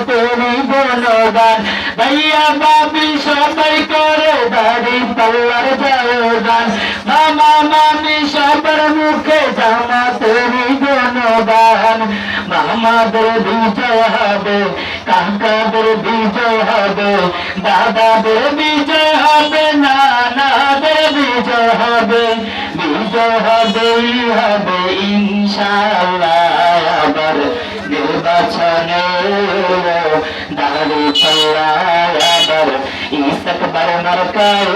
তুমি গুণগান ভাইয়া বাবি সবাই করে দাড়ি পাল্লার জয়গান মামা মামি সবার মুখে জানা তুমি গুণগান মামাদের বিজয় হবে কাকাদের বিজয় হবে দাদাদের বিজয় হবে নানাদের বিজয় হবে বিজয় হবেই হবে ইনশাআল্লাহ আবার নির্বাচনে দাঁড়ি পাল্লায় আবার ইসকবার মার্কায়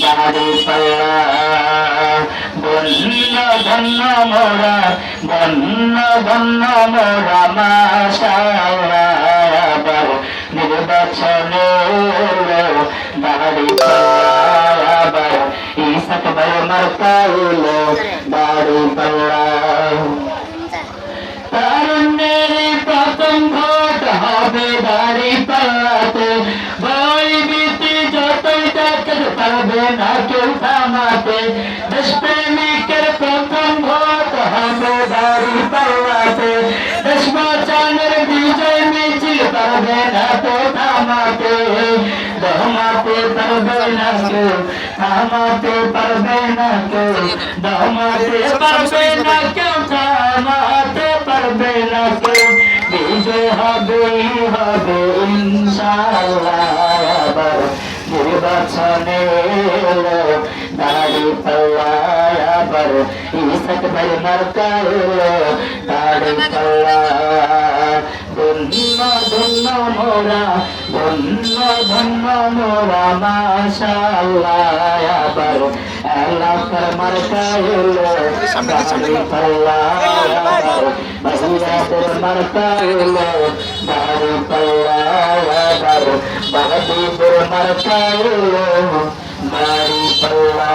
দাঁড়ি পাল্লা বন্য ধন্য মোরা বন্য ধন্য মোরা মাশাআল্লাহ আবার নির্বাচনে দাঁড়ি পাল্লায় আবার ইসকবার মার্কায় দাঁড়ি পাল্লা তারুণ্যের প্রথম ভোট হবে দাড়ি পাল্লাতে বই ভীতি যতই দেখতে পারবে না কেউ থামাতে দেশপ্রেমিকের প্রথম ভোট হবে দাড়ি পাল্লাতে দেশ বাঁচানোর বিজয় মিছিল পারবে না তো থামাতে দমাতে পারবে না কেউ থামাতে পারবে না কেউ দমাতে পারবে না কেউ থামাতে পারবে না কেউ বিজয় হবেই হবে ইনশাআল্লাহ আবার নির্বাচনে দাড়ি পাল্লায় আবার ইসক ভাই মার্কায় দাড়ি পাল্লা ধন্য ধন্য মোরা ধন্য ধন্য মোরা মাশাআল্লাহ আবার এলাকার মার্কায় দাড়ি পাল্লা বাহিরাদের মার্কায় দাড়ি পাল্লা আবার বাহাদুরের মার্কায় দাড়ি পাল্লা।